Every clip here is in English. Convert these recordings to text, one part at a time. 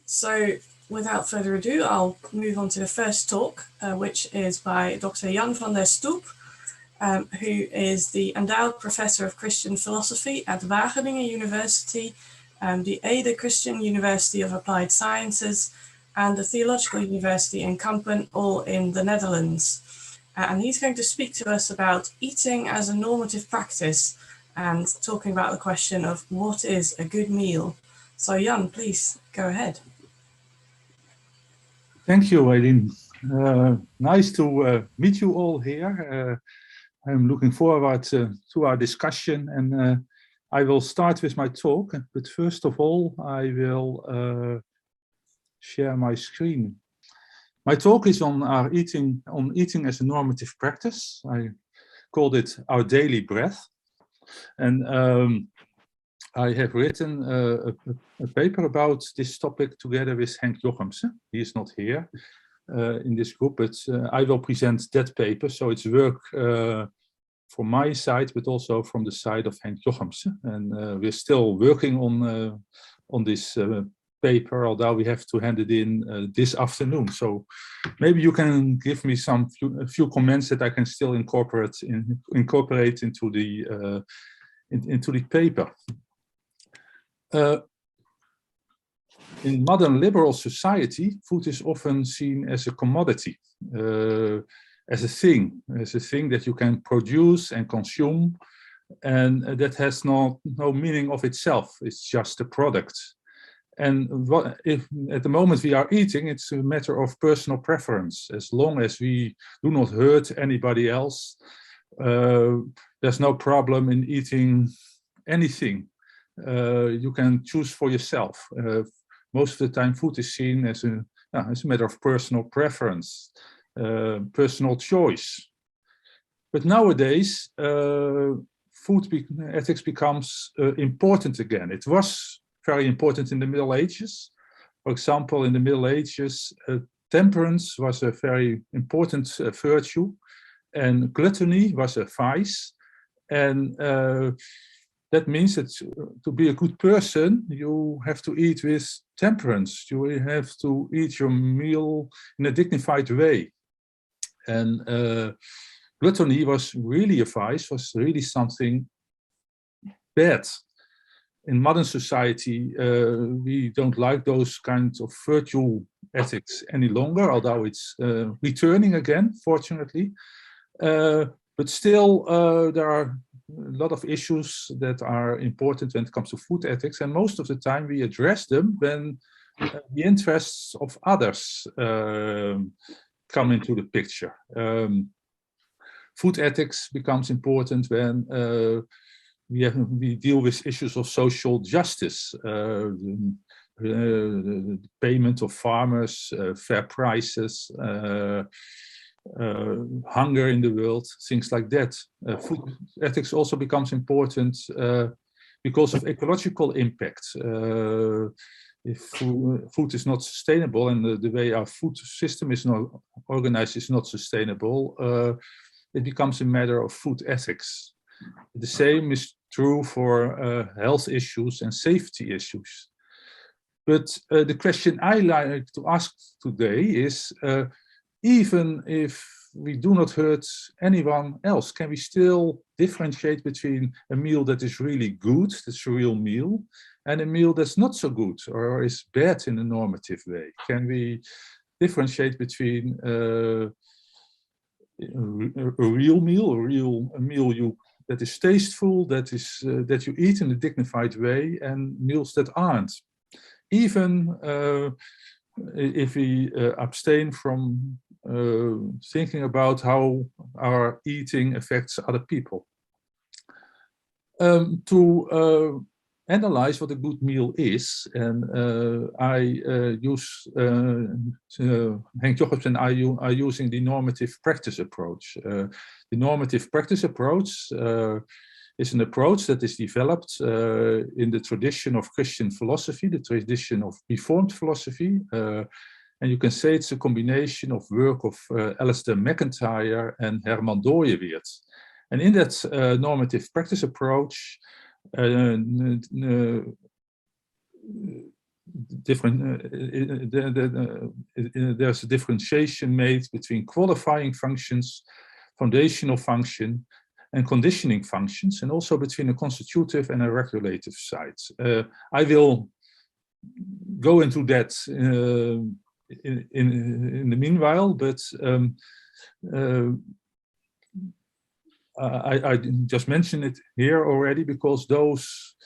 So without further ado, I'll move on to the first talk, which is by Dr. Jan van der Stoep, who is the Endowed Professor of Christian Philosophy at Wageningen University, the Ede Christian University of Applied Sciences, and the Theological University in Kampen, all in the Netherlands. And he's going to speak to us about eating as a normative practice and talking about the question of what is a good meal. So Jan, please go ahead. Thank you, Eileen. Nice to meet you all here. I'm looking forward to our discussion, and I will start with my talk. But first of all, I will share my screen. My talk is on eating as a normative practice. I called it Our Daily Breath, and I have written a paper about this topic together with Henk Jochemsen. He is not here in this group, but I will present that paper. So it's work from my side, but also from the side of Henk Jochemsen. And we're still working on this paper, although we have to hand it in this afternoon. So maybe you can give me a few comments that I can still incorporate into the paper. In modern liberal society, food is often seen as a commodity, as a thing that you can produce and consume, and that has no meaning of itself. It's just a product. And if at the moment we are eating, it's a matter of personal preference. As long as we do not hurt anybody else, there's no problem in eating anything. You can choose for yourself. Most of the time, food is seen as a matter of personal preference, personal choice. But nowadays, food ethics becomes important again. It was very important in the Middle Ages. For example, in the Middle Ages, temperance was a very important virtue, and gluttony was a vice. And that means that to be a good person, you have to eat with temperance. You have to eat your meal in a dignified way. And gluttony was really a vice, was really something bad. In modern society, we don't like those kinds of virtue ethics any longer, although it's returning again, fortunately. But still, there are a lot of issues that are important when it comes to food ethics, and most of the time we address them when the interests of others come into the picture. Food ethics becomes important when we deal with issues of social justice, the payment of farmers, fair prices, hunger in the world, things like that. Food ethics also becomes important because of ecological impact. If food is not sustainable and the way our food system is not organized is not sustainable, it becomes a matter of food ethics. The same is true for health issues and safety issues. But the question I like to ask today is, even if we do not hurt anyone else, can we still differentiate between a meal that is really good, that's a real meal, and a meal that's not so good or is bad in a normative way? Can we differentiate between a real meal, a meal that is tasteful, that you eat in a dignified way, and meals that aren't? Even if we abstain from thinking about how our eating affects other people. To analyze what a good meal is, and I use Henk Jochemsen and I are using the normative practice approach. The normative practice approach is an approach that is developed in the tradition of Christian philosophy, the tradition of Reformed philosophy. And you can say it's a combination of work of Alistair MacIntyre and Herman Dooyeweerd. And in that normative practice approach, different. There's a differentiation made between qualifying functions, foundational function, and conditioning functions, and also between a constitutive and a regulative side. I will go into that in the meanwhile, but I just mentioned it here already because those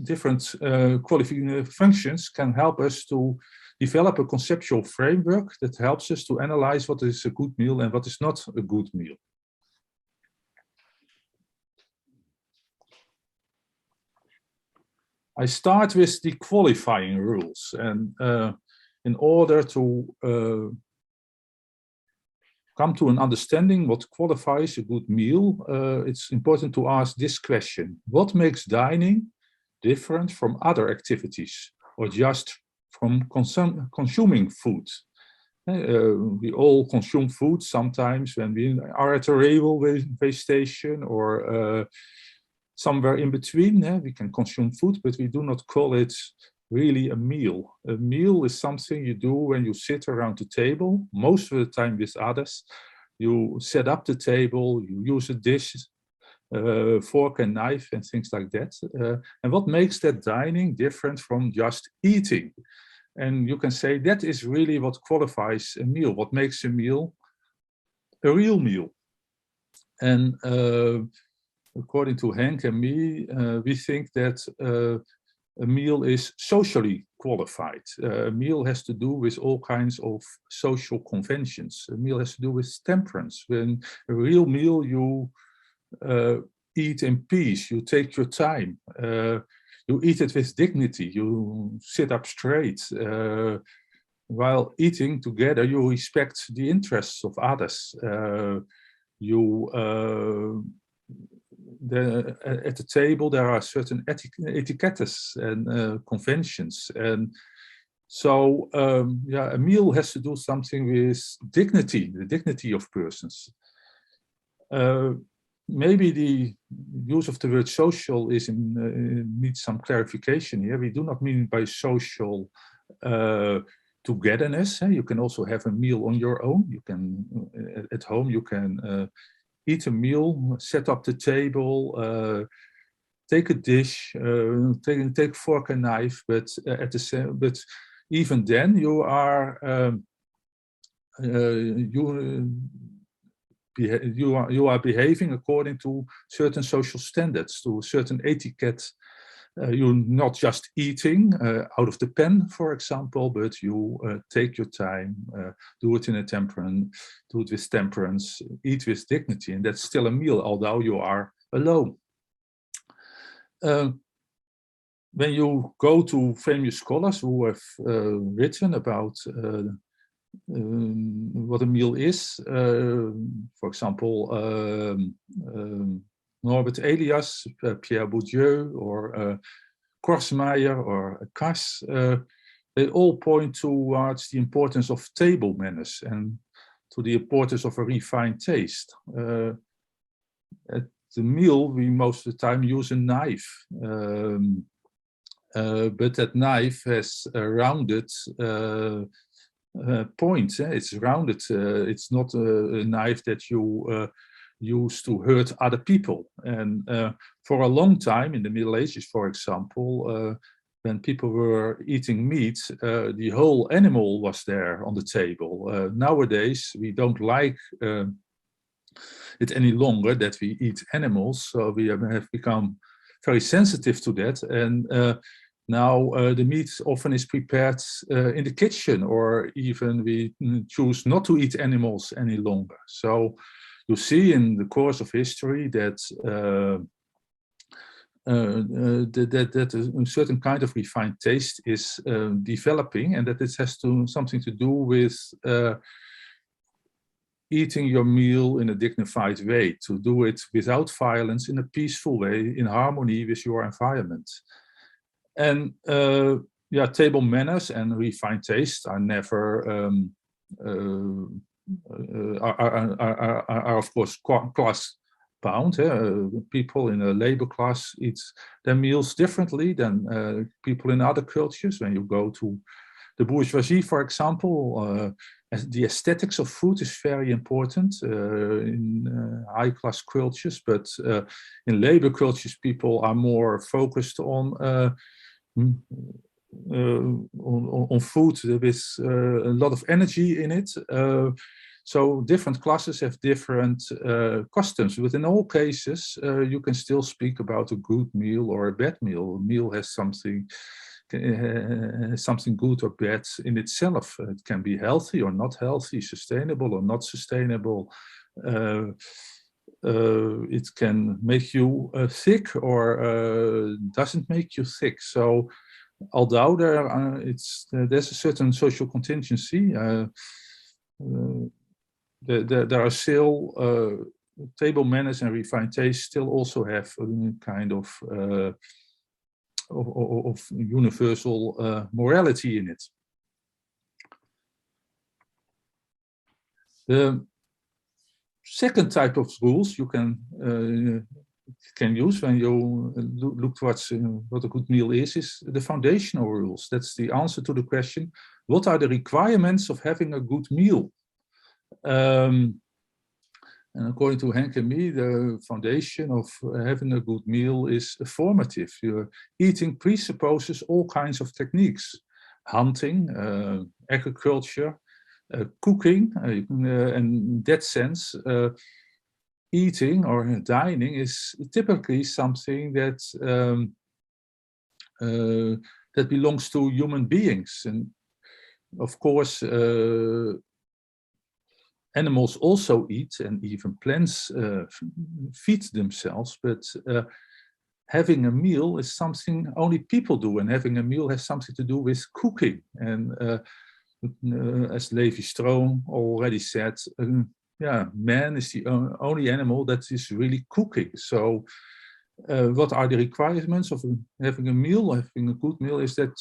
different qualifying functions can help us to develop a conceptual framework that helps us to analyze what is a good meal and what is not a good meal. I start with the qualifying rules, and in order to come to an understanding what qualifies a good meal, it's important to ask this question: what makes dining different from other activities or just from consuming food? We all consume food sometimes when we are at a railway station or somewhere in between. We can consume food, but we do not call it really a meal. A meal is something you do when you sit around the table, most of the time with others. You set up the table, you use a dish, fork and knife and things like that. And what makes that dining different from just eating? And you can say that is really what qualifies a meal, what makes a meal a real meal. And according to Henk and me, we think that a meal is socially qualified. A meal has to do with all kinds of social conventions. A meal has to do with temperance. When a real meal, you eat in peace, you take your time, you eat it with dignity, you sit up straight. While eating together, you respect the interests of others. At the table, there are certain etiquettes and conventions. And so, yeah, a meal has to do something with dignity, the dignity of persons. Maybe the use of the word social needs some clarification here. We do not mean by social togetherness. You can also have a meal on your own. You can, at home, you can eat a meal, set up the table, take a dish, take fork and knife, but but even then you are you are behaving according to certain social standards, to certain etiquette. You're not just eating out of the pen, for example, but you take your time, do it in a temperance, do it with temperance, eat with dignity, and that's still a meal, although you are alone. When you go to famous scholars who have written about what a meal is, for example, Norbert Elias, Pierre Bourdieu, or Korsmeier, or Kass, they all point towards the importance of table manners and to the importance of a refined taste. At the meal, we most of the time use a knife, but that knife has a rounded point. It's rounded. It's not a knife that you use to hurt other people. And for a long time, in the Middle Ages, for example, when people were eating meat, the whole animal was there on the table. Nowadays, we don't like it any longer that we eat animals, so we have become very sensitive to that. And now the meat often is prepared in the kitchen, or even we choose not to eat animals any longer. So you see in the course of history that that a certain kind of refined taste is developing, and that it has something to do with eating your meal in a dignified way, to do it without violence, in a peaceful way, in harmony with your environment. And yeah, table manners and refined taste are never are of course classed found. People in a labor class eat their meals differently than people in other cultures. When you go to the bourgeoisie, for example, the aesthetics of food is very important in high-class cultures, but in labor cultures, people are more focused on food with a lot of energy in it. So different classes have different customs, but in all cases, you can still speak about a good meal or a bad meal. A meal has something good or bad in itself. It can be healthy or not healthy, sustainable or not sustainable. It can make you sick or doesn't make you sick. So although there's a certain social contingency, there are still table manners and refined taste still also have a kind of universal morality in it. The second type of rules you can use when you look towards what a good meal is the foundational rules. That's the answer to the question, what are the requirements of having a good meal? And according to Henk and me, the foundation of having a good meal is formative. Eating presupposes all kinds of techniques. Hunting, agriculture, cooking, and in that sense, eating or dining is typically something that that belongs to human beings. And of course, animals also eat, and even plants feed themselves, but having a meal is something only people do, and having a meal has something to do with cooking. And as Levi Strauss already said, man is the only animal that is really cooking. So what are the requirements of having a meal? Having a good meal is that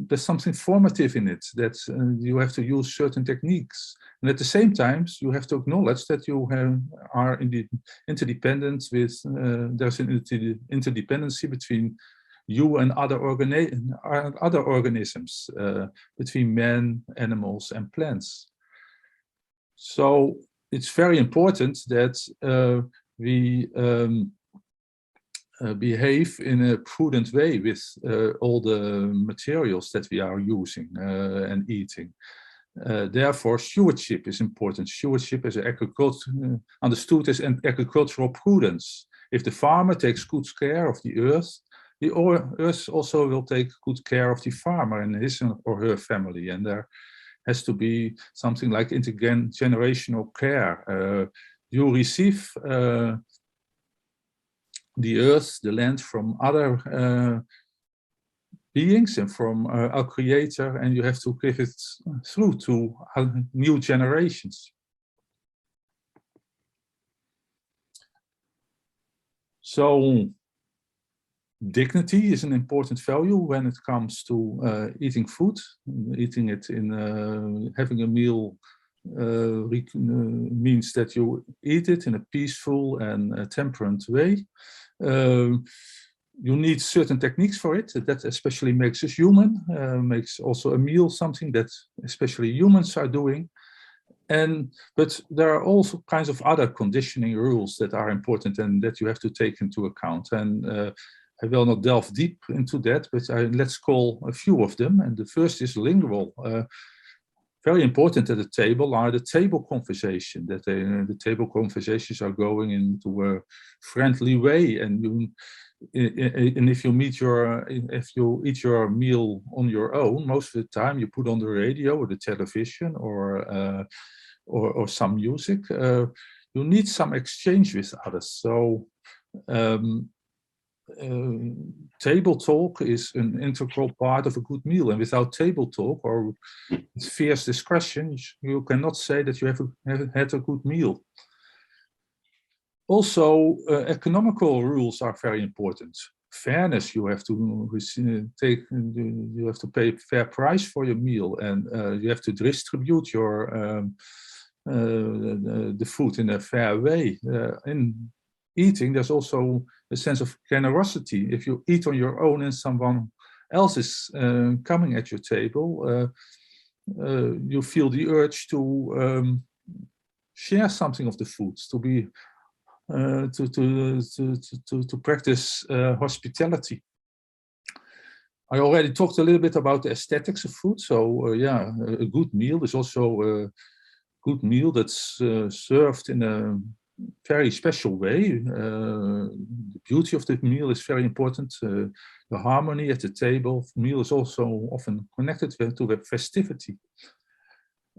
there's something formative in it, that you have to use certain techniques. And at the same time, you have to acknowledge that you are interdependent with, there's an interdependency between you and other organisms, between man, animals, and plants. So it's very important that we behave in a prudent way with all the materials that we are using and eating. Therefore, stewardship is important. Stewardship as understood as an agricultural prudence. If the farmer takes good care of the earth also will take good care of the farmer and his or her family. And there has to be something like intergenerational care. You receive the earth, the land from other beings and from our creator, and you have to give it through to new generations. So dignity is an important value when it comes to eating food. Eating it in having a meal means that you eat it in a peaceful and temperate way. You need certain techniques for it. That especially makes us human, makes also a meal something that especially humans are doing. But there are also kinds of other conditioning rules that are important and that you have to take into account. And I will not delve deep into that, but let's call a few of them. And the first is lingual. Very important at the table are the table conversation, that the table conversations are going into a friendly way. And if you eat your meal on your own, most of the time you put on the radio or the television or some music. You need some exchange with others. So table talk is an integral part of a good meal, and without table talk or fierce discussion, you cannot say that you have had a good meal. Also, economical rules are very important. Fairness, you have to pay a fair price for your meal, and you have to distribute your the food in a fair way. In eating, there's also a sense of generosity. If you eat on your own and someone else is coming at your table, you feel the urge to share something of the food, to be to practice hospitality. I already talked a little bit about the aesthetics of food. So yeah, a good meal is also a good meal that's served in a very special way. The beauty of the meal is very important. The harmony at the table meal is also often connected to the festivity.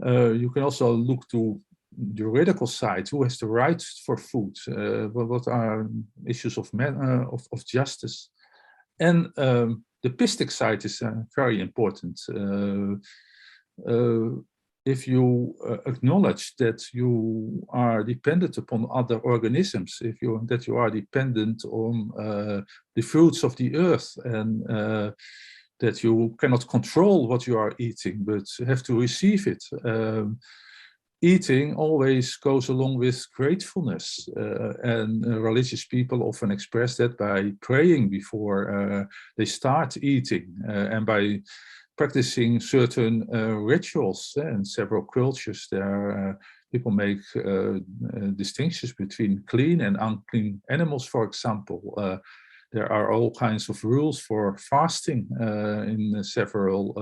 You can also look to the juridical side. Who has the right for food? What are issues of justice? And the pistic side is very important. If you acknowledge that you are dependent upon other organisms, that you are dependent on the fruits of the earth, and that you cannot control what you are eating, but have to receive it. Eating always goes along with gratefulness, and religious people often express that by praying before they start eating, and by practicing certain rituals. In several cultures, there people make distinctions between clean and unclean animals, for example. There are all kinds of rules for fasting in several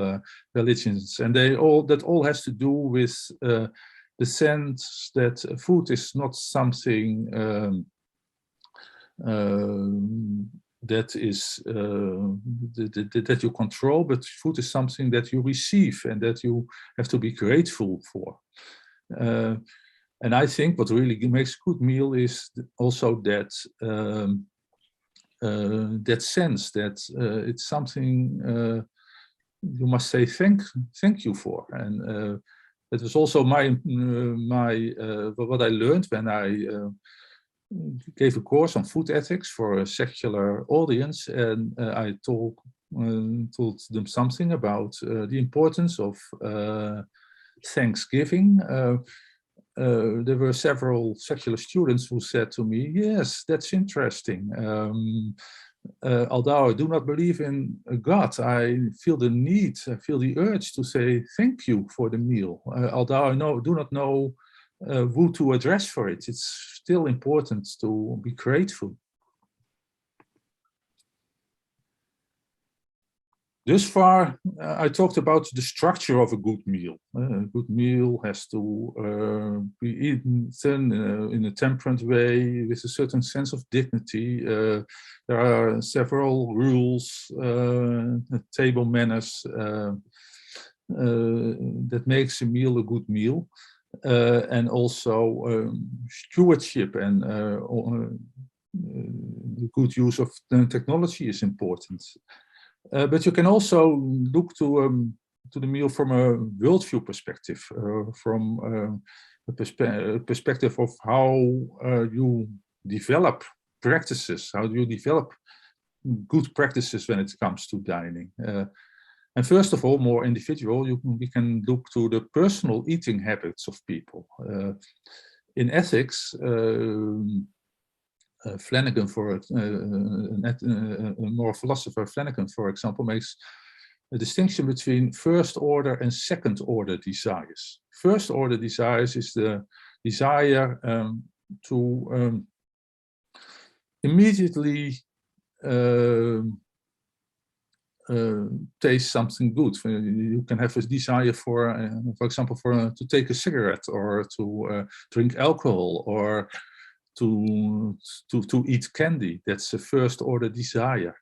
religions, and that all has to do with the sense that food is not something that is that you control, but food is something that you receive and that you have to be grateful for. And I think what really makes a good meal is also that that sense that it's something you must say thank you for. And that was also what I learned when I gave a course on food ethics for a secular audience, and I told them something about the importance of Thanksgiving. There were several secular students who said to me, "Yes, that's interesting. Although I do not believe in God, I feel the urge to say thank you for the meal. Although I do not know who to address for it, it's still important to be grateful." Thus far, I talked about the structure of a good meal. A good meal has to be eaten in a temperate way, with a certain sense of dignity. There are several rules, table manners, that makes a meal a good meal. And also stewardship and the good use of technology is important. But you can also look to the meal from a worldview perspective, from a perspective of how you develop practices, how you develop good practices when it comes to dining. And first of all, more individual, we can look to the personal eating habits of people. In ethics, Flanagan, a moral philosopher, Flanagan, for example, makes a distinction between first order and second order desires. First order desires is the desire to immediately taste something good. You can have a desire for example, to take a cigarette, or to drink alcohol, or to eat candy. That's a first order desire.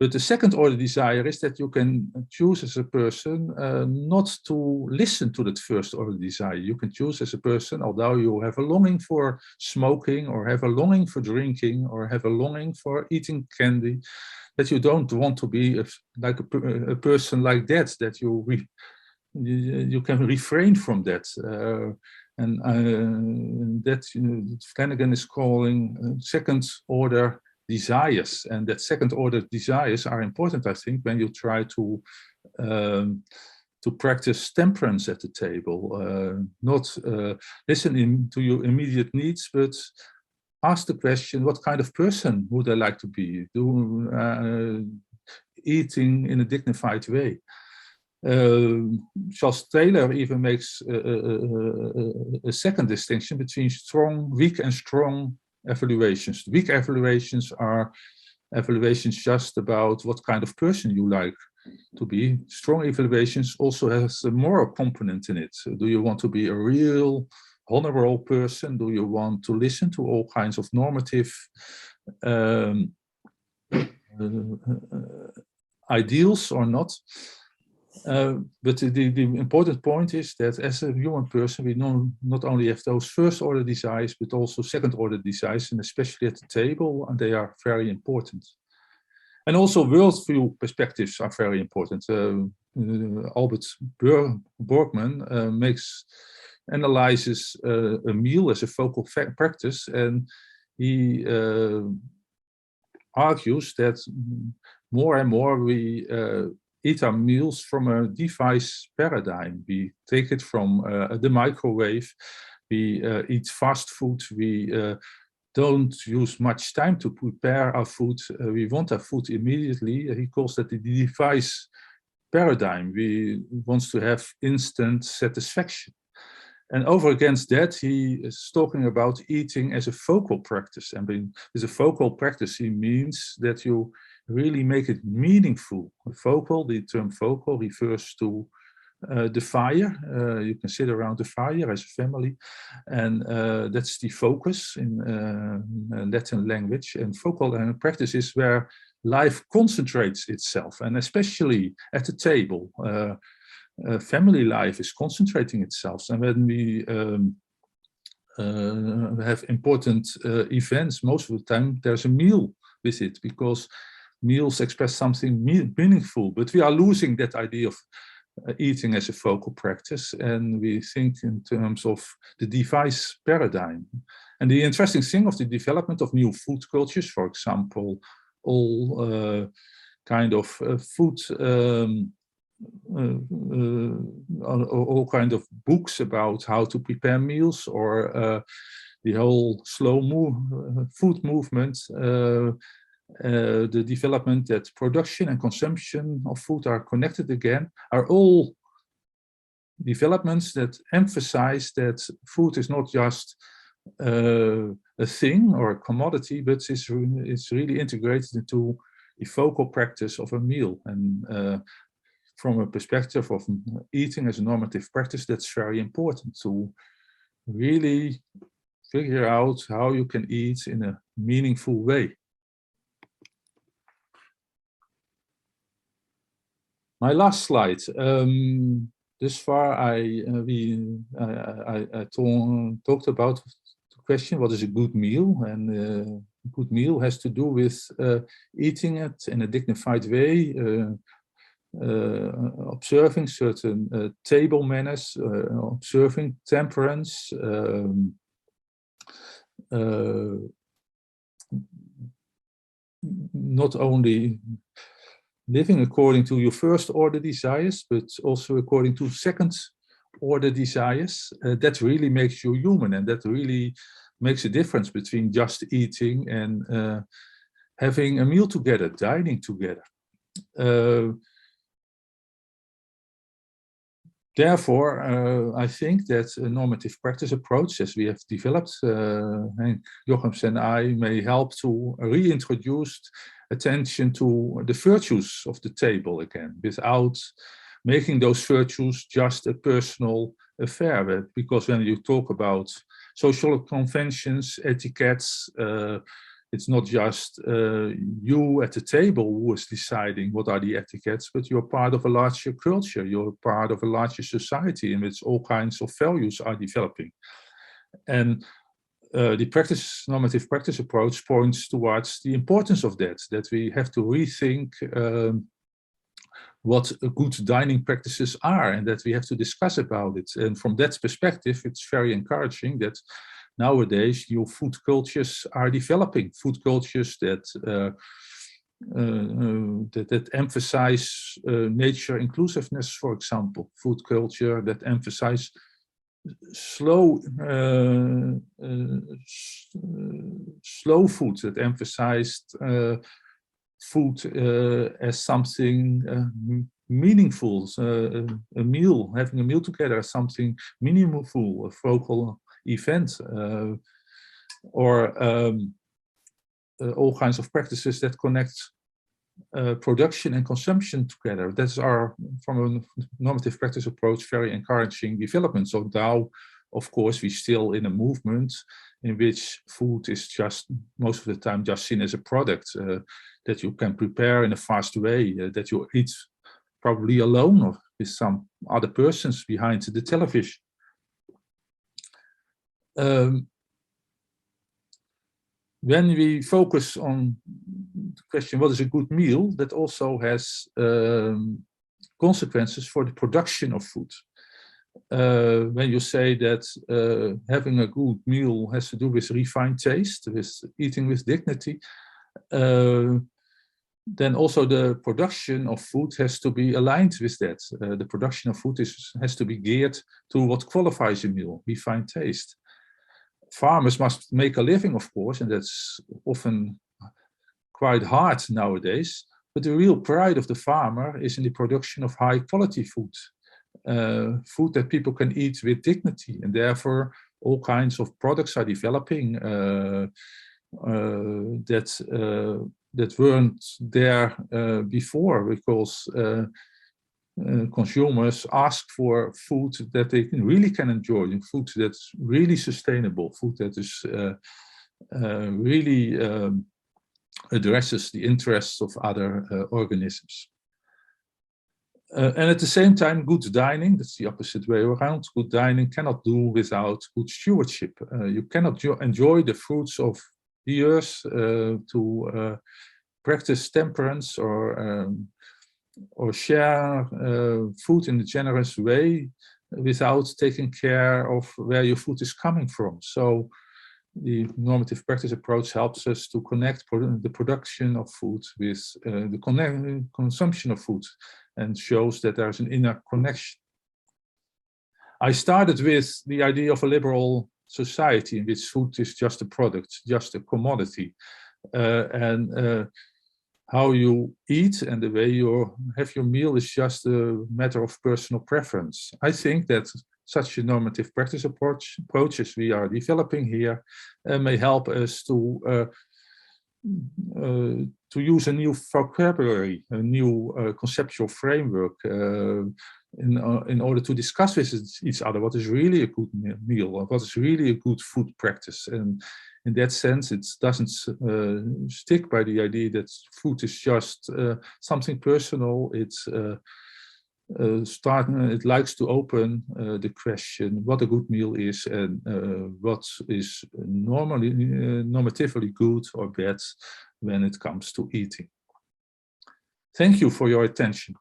But the second order desire is that you can choose as a person not to listen to that first order desire. You can choose as a person, although you have a longing for smoking, or have a longing for drinking, or have a longing for eating candy, that you don't want to be like a person like that, that you can refrain from that. And that Flanagan is calling second order desires. And that second order desires are important, I think, when you try to to practice temperance at the table, not listening to your immediate needs, but ask the question, what kind of person would I like to be? Eating in a dignified way. Charles Taylor even makes a second distinction between weak and strong evaluations. Weak evaluations are evaluations just about what kind of person you like to be. Strong evaluations also has a moral component in it. So do you want to be a real honorable person? Do you want to listen to all kinds of normative ideals or not? But the important point is that as a human person, we not only have those first order desires, but also second order desires, and especially at the table, and they are very important. And also worldview perspectives are very important. Albert Borgman analyzes a meal as a focal practice, and he argues that more and more we eat our meals from a device paradigm. We take it from the microwave, we eat fast food, we don't use much time to prepare our food. We want our food immediately. He calls that the device paradigm. We want to have instant satisfaction. And over against that, he is talking about eating as a focal practice. And as a focal practice, he means that you really make it meaningful. Focal, the term focal refers to the fire. You can sit around the fire as a family, and that's the focus in Latin language. And focal practice is where life concentrates itself, and especially at the table. Family life is concentrating itself, and when we have important events, most of the time there's a meal with it, because meals express something meaningful. But we are losing that idea of eating as a focal practice, and we think in terms of the device paradigm. And the interesting thing of the development of new food cultures, for example, all kind of food, all kind of books about how to prepare meals, or the whole slow food movement, the development that production and consumption of food are connected again, are all developments that emphasize that food is not just a thing or a commodity, but it's really integrated into the focal practice of a meal. And from a perspective of eating as a normative practice, that's very important to really figure out how you can eat in a meaningful way. My last slide. This far, I talked about the question, what is a good meal? And a good meal has to do with eating it in a dignified way, observing certain table manners, observing temperance, not only living according to your first order desires, but also according to second order desires. That really makes you human, and that really makes a difference between just eating and having a meal together, dining together. Therefore, I think that a normative practice approach, as we have developed, Henk Jochems and I, may help to reintroduce attention to the virtues of the table again, without making those virtues just a personal affair. Because when you talk about social conventions, etiquettes, it's not just you at the table who is deciding what are the etiquettes, but you're part of a larger culture, you're part of a larger society in which all kinds of values are developing. And the normative practice approach points towards the importance of that we have to rethink what good dining practices are, and that we have to discuss about it. And from that perspective, it's very encouraging that nowadays new food cultures are developing, food cultures that that emphasize nature inclusiveness, for example, food culture that emphasize slow food, that emphasized food as something meaningful, a meal, having a meal together as something meaningful, a focal event, or all kinds of practices that connect production and consumption together. That's our, from a normative practice approach, very encouraging development. So now, of course, we're still in a movement in which food is just, most of the time, just seen as a product that you can prepare in a fast way, that you eat probably alone or with some other persons behind the television. When we focus on the question, what is a good meal, that also has consequences for the production of food. When you say that having a good meal has to do with refined taste, with eating with dignity, then also the production of food has to be aligned with that. The production of food has to be geared to what qualifies a meal, refined taste. Farmers must make a living, of course, and that's often quite hard nowadays. But the real pride of the farmer is in the production of high quality food, food that people can eat with dignity, and therefore all kinds of products are developing that weren't there before, because consumers ask for food that they really can enjoy, food that's really sustainable, food that is really addresses the interests of other organisms. And at the same time, good dining, that's the opposite way around. Good dining cannot do without good stewardship. You cannot enjoy the fruits of the earth to practice temperance or share food in a generous way without taking care of where your food is coming from. So the normative practice approach helps us to connect the production of food with the consumption of food, and shows that there's an inner connection. I started with the idea of a liberal society in which food is just a product, just a commodity, and how you eat and the way you have your meal is just a matter of personal preference. I think that such a normative practice approach as we are developing here may help us to use a new vocabulary, a new conceptual framework in order to discuss with each other what is really a good meal, or what is really a good food practice. And in that sense, it doesn't stick by the idea that food is just something personal. It likes to open the question what a good meal is, and what is normatively good or bad when it comes to eating. Thank you for your attention.